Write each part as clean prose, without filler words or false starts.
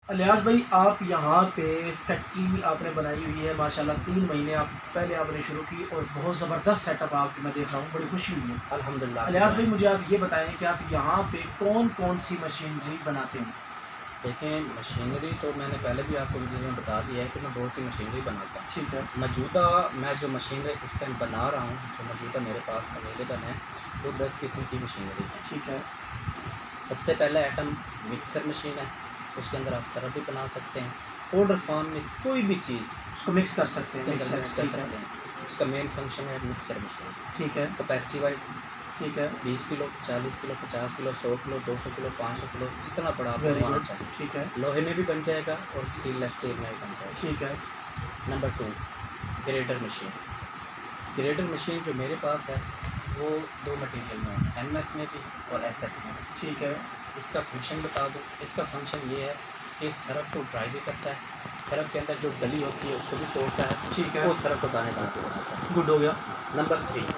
Alias भाई, आप यहाँ पे फैक्ट्री आपने बनाई हुई है माशाल्लाह। 3 महीने आप पहले आपने शुरू की और बहुत ज़बरदस्त सेटअप आप मैं देख रहा हूँ, बड़ी खुशी हुई है अल्हम्दुलिल्लाह। अलियास भाई। मुझे आप ये बताएं कि आप यहाँ पे कौन कौन सी मशीनरी बनाते हैं? देखें, मशीनरी तो मैंने पहले भी आपको वीडियो में बता दिया है कि मैं बहुत सी मशीनरी बनाता हूँ। ठीक है। मौजूदा मैं जो मशीनरी इस टाइम बना रहा हूँ, जो मौजूदा मेरे पास अवेलेबल है, वो 10 किस्म की मशीनरी है। ठीक है। सबसे पहला आइटम मिक्सर मशीन है। उसके अंदर आप सरफ भी बना सकते हैं। पाउडर फॉर्म में कोई भी चीज़ उसको मिक्स कर सकते हैं, मिक्स कर सकते हैं। उसका मेन फंक्शन है मिक्सर मशीन। ठीक है। कैपेसिटी वाइज ठीक है। 20 kilo, 40 kilo, 50 kilo, 100 kilo, 200 kilo, 500 kilo, जितना बड़ा आप वेरी बनवाना गुड। चाहें। ठीक है। लोहे में भी बन जाएगा और स्टेनलेस स्टील में भी बन जाएगा। ठीक है। Number 2, grader machine. Grader machine जो मेरे पास है वो 2 मटेरियल में है, MS में भी और SS में। ठीक है। इसका फंक्शन बता दूँ। इसका फंक्शन ये है कि सरफ को ड्राई भी करता है, सरफ के अंदर जो गली होती है उसको भी तोड़ता है। ठीक है। वो सरफ को दाने दाने पे बनाता है। गुड हो गया। नंबर 3,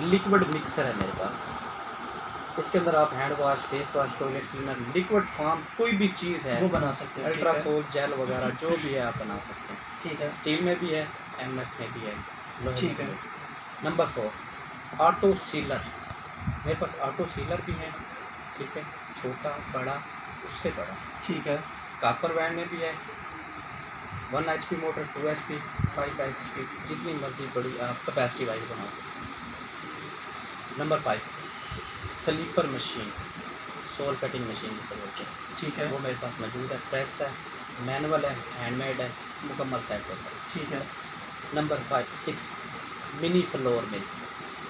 लिक्विड मिक्सर है मेरे पास। इसके अंदर आप hand wash, face wash, toilet cleaner, liquid form कोई भी चीज़ है, वो बना सकते हैं। अल्ट्रासोल जेल वगैरह जो भी है आप बना सकते हैं। ठीक है। स्टील में भी है, MS में भी है, लोहे ठीक में है। भी है। Number 4, auto sealer. मेरे पास ऑटो सीलर भी है, ठीक है, छोटा बड़ा उससे बड़ा। ठीक है। कापर वैन में भी है, 1 HP मोटर, 2 HP, 5 HP, जितनी मर्जी बड़ी आप कैपेसिटी वाइज बना सकते हैं। Number 5, slipper machine, sole cutting machine जिसे बोलते हैं। ठीक है। वो मेरे पास मौजूद है। प्रेस है, मैनुअल है, हैंडमेड है, मुकम्मल सेट होता है। ठीक है। Number 6, mini flour mill.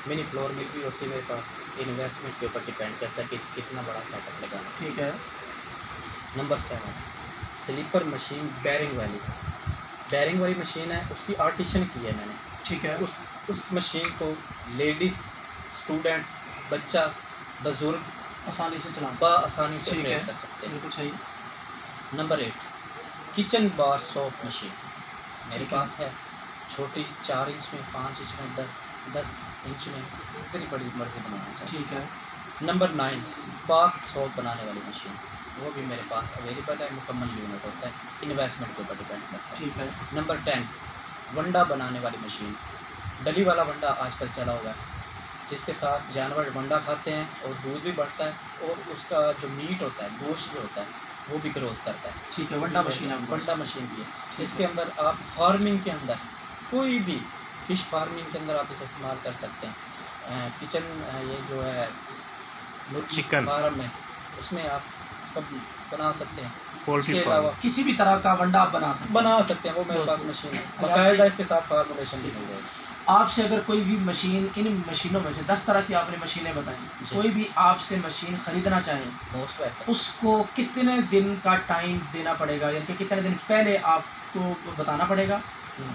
Mini flour mill भी होती है मेरे पास। इन्वेस्टमेंट के ऊपर डिपेंड करता है कि कितना बड़ा सेटअप लगाना। ठीक है। नंबर 7, स्लीपर मशीन बैरिंग वाली। बैरिंग वाली मशीन है, उसकी आर्टिशन की है मैंने। ठीक है। उस मशीन को लेडीज़, स्टूडेंट, बच्चा, बुजुर्ग आसानी से चला बआसानी से ठीक ऑपरेट है। कर सकते हैं। बिल्कुल सही। नंबर 8, किचन बार सोप मशीन मेरे ठीक है। पास है। छोटी 4 इंच में, 5 इंच में, 10 इंच में, इतनी बड़ी मर्जी बनाना चाहिए। ठीक है। नंबर 9, बाथ सोप बनाने वाली मशीन, वो भी मेरे पास अवेलेबल है। मुकम्मल यूनिट होता है, इन्वेस्टमेंट के ऊपर डिपेंड करता है। ठीक है। नंबर 10, वंडा बनाने वाली मशीन। डली वाला वंडा आजकल चला हुआ है, जिसके साथ जानवर वंडा खाते हैं और दूध भी बढ़ता है और उसका जो मीट होता है, गोश्त जो होता है, वो भी ग्रोथ करता है। ठीक है। वंडा मशीन है। वंडा मशीन भी है। इसके अंदर आप फार्मिंग के अंदर कोई भी फ़िश फार्मिंग के अंदर आप इसे इस्तेमाल कर सकते हैं। किचन ये जो है मुर्गी चिकन फार्म में, उसमें आप उसका बना सकते हैं। पोल्ट्री इसके फार्म। अलावा किसी भी तरह का वंडा आप बना सकते हैं। वो मेरे बहुत पास खूब। मशीन है, अलियास बाकायदा भाई, इसके साथ फार्मुलेशन भी मिल जाएगी। आपसे अगर कोई भी मशीन, इन मशीनों में से 10 तरह की आपने मशीनें बताई, जी। कोई भी आपसे मशीन ख़रीदना चाहे, मोस्ट वेलकम। उसको कितने दिन का टाइम देना पड़ेगा, यानी कि कितने दिन पहले आपको बताना पड़ेगा?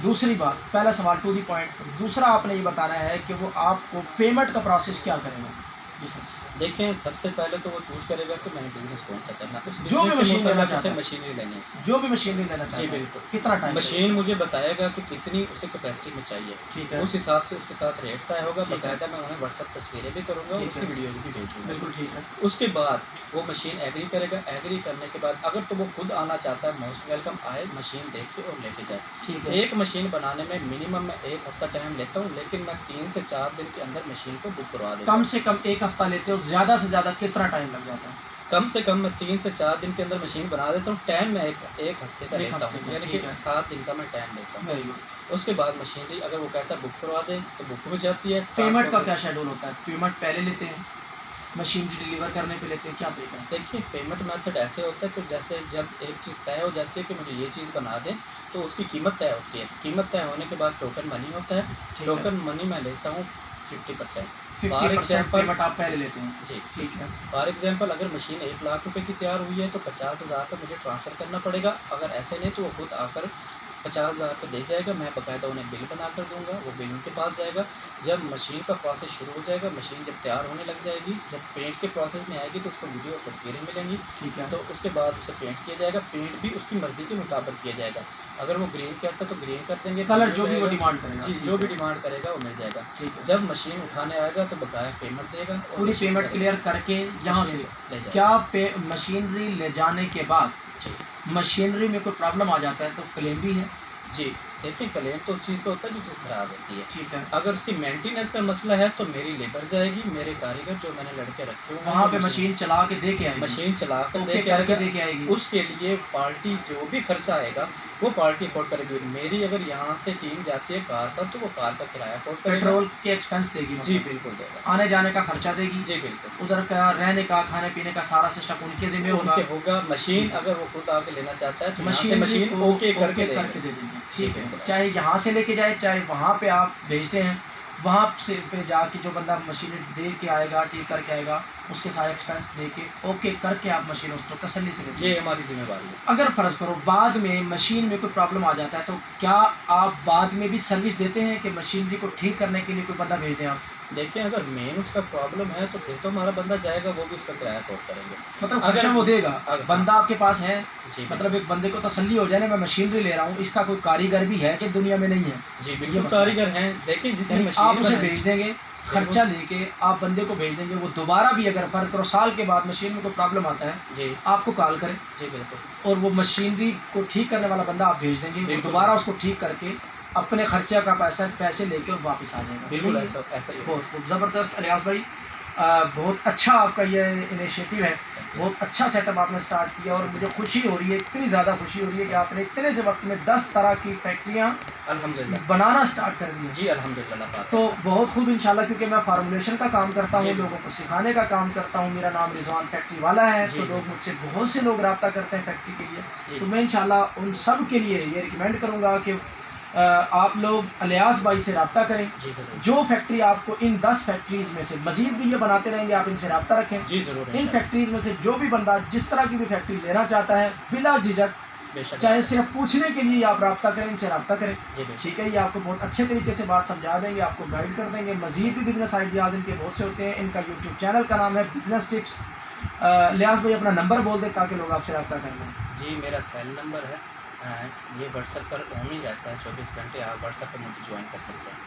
दूसरी बात, पहला सवाल टू दी पॉइंट। दूसरा आपने ये बताना है कि वो आपको पेमेंट का प्रोसेस क्या करेगा? जी सर। देखें, सबसे पहले तो वो चूज़ करेगा कि मैंने बिज़नेस कौन सा करना है। उस जो भी बिज़नेस के मशीन लेना मुताबिक चाहता उसे है, मशीनरी लेनी है। जो भी मशीन लेना चाहता जी है, बिल्कुल। कितना टाइम? मशीन मुझे बताएगा कि कितनी उसे कैपेसिटी में चाहिए। ठीक है। उस हिसाब से उसके साथ रेट तय होगा। ठीक है। बाकायदा मैं उन्हें व्हाट्सअप तस्वीरें भी करूँगा, ठीक उसकी है। वीडियोज़ भी भेजूँगा। बिल्कुल ठीक है। उसके बाद वो मशीन एग्री करेगा। एग्री करने के बाद अगर तो वो खुद आना चाहता है, मोस्ट वेलकम आए, मशीन देख के और लेके जाए। ठीक है। एक मशीन बनाने में मिनिमम मैं 1 हफ्ता टाइम लेता हूँ, लेकिन मैं 3 से 4 दिन के अंदर मशीन को बुक करवा देता हूँ। कम से कम 1 हफ्ता लेते हो, ज़्यादा से ज़्यादा कितना टाइम लग जाता है? कम से कम मैं 3 से 4 दिन के अंदर मशीन बना देता हूँ। टाइम मैं एक हफ्ते का एक लेता हफ्ते हूँ, का, यानी ठीक कि है। 7 दिन का मैं टाइम लेता हूँ। Very good. उसके बाद मशीनरी अगर वो कहता है बुक करवा दें तो बुक हो जाती है। पेमेंट का क्या शेड्यूल होता है? पेमेंट पहले लेते हैं, मशीन डिलीवर करने पे लेते हैं, क्या तरीका है? देखिए, पेमेंट मेथड ऐसे होता है कि जैसे जब एक चीज़ तय हो जाती है कि मुझे ये चीज़ बना दें, तो उसकी कीमत तय होती है। कीमत तय होने के बाद टोकन मनी होता है। ठीक है। टोकन मनी मैं लेता हूँ 50%। 50% पेमेंट आप पहले लेते हैं। जी। ठीक है। फॉर एग्जांपल, अगर मशीन 1 लाख रुपए की तैयार हुई है तो 50,000 का मुझे ट्रांसफ़र करना पड़ेगा। अगर ऐसे नहीं तो वो खुद आकर 50,000 का दे जाएगा। मैं बाकायदा उन्हें बिल बना कर दूँगा, वो बिल उनके पास जाएगा। जब मशीन का प्रोसेस शुरू हो जाएगा, मशीन जब तैयार होने लग जाएगी, जब पेंट के प्रोसेस में आएगी तो उसको वीडियो और तस्वीरें मिलेंगी। ठीक है। तो उसके बाद उसे पेंट किया जाएगा। पेंट भी उसकी मर्ज़ी के मुताबिक किया जाएगा। अगर वो ग्रीन कहता है तो ग्रीन कर देंगे। कलर ब्लू जो भी वो कहेगा, डिमांड करेगा। जी, ठीक जो भी है। डिमांड करेगा वो मिल जाएगा। ठीक है। जब मशीन उठाने आएगा तो बकाया पेमेंट देगा और पूरी मशीन पेमेंट से क्लियर करके यहाँ मशीन से को ले जाएगा। क्या मशीनरी ले जाने के बाद जी मशीनरी में कोई प्रॉब्लम आ जाता है तो क्लेम भी है? जी, देखिए क्लेम तो उस चीज़ का होता है जो चीज़ ख़राब होती है। ठीक है, अगर उसकी मेंटेनेंस का मसला है तो मेरी लेबर जाएगी, मेरे कारीगर जो मैंने लड़के रखे हुए हैं वहाँ जो पे मशीन चला के दे के आएगी, मशीन चला कर ओके दे के करके आएगा, दे के आएगी। उसके लिए पार्टी जो भी खर्चा आएगा वो पार्टी अफोर्ड करेगी। मेरी अगर यहाँ से टीम जाती है कार पर तो वो कार का किराया अफोर्ड करेगा। पेट्रोल के एक्सपेंस देगी, जी मतलब बिल्कुल देगा। आने जाने का खर्चा देगी, जी बिल्कुल उधर का रहने का खाने पीने का सारा सिस्टम उनके जिम्मे होगा। उनके होगा। मशीन अगर वो खुद आके लेना चाहता है तो यहाँ से मशीन मशीन ओके करके करके देंगे। दे देंगे, जी, ठीक है। बिल्कुल। चाहे यहाँ से लेके जाए, चाहे वहाँ पे आप भेजते हैं, वहाँ से पे जाके जो बंदा मशीन दे के आएगा, ठीक करके आएगा, उसके सारे एक्सपेंस दे के ओके करके आप मशीन उसको तसल्ली से लेते हैं। ये हमारी जिम्मेवारी है। अगर फ़र्ज़ करो बाद में मशीन में कोई प्रॉब्लम आ जाता है तो क्या आप बाद में भी सर्विस देते हैं कि मशीनरी को ठीक करने के लिए कोई बंदा भेज दें आप? देखिए अगर मेन उसका प्रॉब्लम है तो फिर तो हमारा बंदा जाएगा, वो भी उसका किराया अफोर्ड करेंगे। मतलब अगर- खर्चा वो देगा, अगर- बंदा आपके पास है, जी मतलब एक बंदे को तसल्ली हो जाए ना, मैं मशीनरी ले रहा हूँ, इसका कोई कारीगर भी है कि दुनिया में नहीं है, जी ये बिल्कुल मसला है। कारीगर हैं। देखिए जिसने यानी मशीन आप उसे बनाई- भेज देंगे, खर्चा लेके आप बंदे को भेज देंगे, वो दोबारा भी अगर फ़र्ज़ करो साल के बाद मशीन में कोई प्रॉब्लम आता है जी आपको कॉल करे जी बिल्कुल और वो मशीनरी को ठीक करने वाला बंदा आप भेज देंगे, वो बिल्कुल। दोबारा उसको ठीक करके अपने खर्चा का पैसे लेके और वापस आ जाएगा। बिल्कुल यही है। ऐसा ऐसा ही बहुत खूब ज़बरदस्त अलियास भाई, बहुत अच्छा आपका ये इनिशिएटिव है, बहुत अच्छा सेटअप आपने स्टार्ट किया और मुझे खुशी हो रही है, इतनी ज़्यादा खुशी हो रही है कि आपने इतने से वक्त में 10 तरह की फैक्ट्रियाँ अल्हम्दुलिल्लाह। बनाना स्टार्ट कर दी हैं। जी अल्हम्दुलिल्लाह। तो बहुत खूब इंशाल्लाह, क्योंकि मैं फार्मूलेशन का काम करता हूँ, जी। लोगों को सिखाने का काम करता हूँ, मेरा नाम रिजवान फैक्ट्री वाला है, जी। तो लोग मुझसे बहुत से लोग रब्ता करते हैं फैक्ट्री के लिए, जी तो मैं इंशाल्लाह उन सब के लिए ये रिकमेंड करूँगा कि आप लोग अलियास भाई से रब्ता करें। जी ज़रूर। जो फैक्ट्री आपको इन 10 फैक्ट्रीज़ में से मज़ीद भी ये बनाते रहेंगे, आप इनसे रब्ता रखें। जी ज़रूर इन इंशाल्लाह। फैक्ट्रीज़ में से जो भी बंदा जिस तरह की भी फैक्ट्री लेना चाहता है, बिला झिझक, बेशक चाहे सिर्फ पूछने के लिए आप रब्ता करें, इनसे रब्ता करें, जी बिल्कुल। ठीक है। ये आपको बहुत अच्छे तरीके से बात समझा देंगे, आपको गाइड कर देंगे। मज़ीद भी बिजनेस आइडियाज़ इनके बहुत से होते हैं। इनका यूट्यूब चैनल का नाम है बिजनेस टिप्स। लियास भाई अपना नंबर बोल दें ताकि लोग आपसे रब्ता कर लें। जी मेरा सेल नंबर है, ये व्हाट्सएप पर ऑन ही रहता है 24 घंटे। आप व्हाट्सएप पर मुझे ज्वाइन कर सकते हैं।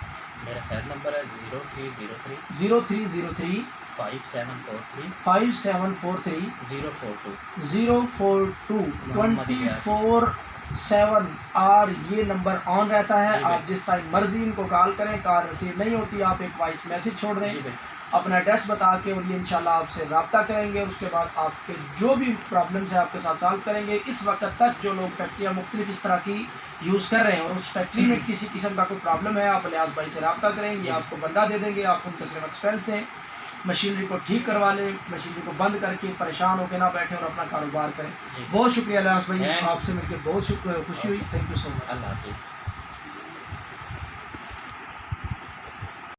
मेरा सेल नंबर है 0303 0303 5743 5743 042। 042 मोहम्मद 24/7 और ये नंबर ऑन रहता है। जी आप बिल्कुल। जिस टाइम मर्जी इनको कॉल करें, कॉल रिसीव नहीं होती, आप एक वॉइस मैसेज छोड़ दें, जी बिल्कुल। अपना एड्रेस बता के, और ये इंशाल्लाह आपसे रब्ता करेंगे। और उसके बाद आपके जो भी प्रॉब्लम्स है आपके साथ सॉल्व करेंगे। इस वक्त तक जो लोग फैक्ट्रियाँ मुख्तलिफ इस तरह की यूज़ कर रहे हैं और उस फैक्ट्री में किसी किस्म का कोई प्रॉब्लम है, आप अलियास भाई से रब्ता करेंगे, आपको बंदा दे देंगे, आप उनको सिर्फ एक्सपेंस दें, मशीनरी को ठीक करवा लें, मशीनरी को बंद करके परेशान होकर ना बैठें और अपना कारोबार करें। जी बहुत शुक्रिया अलियास भाई, Thank you. आपसे मिलकर बहुत खुशी हुई। Thank you so much. अल्लाह हाफिज़।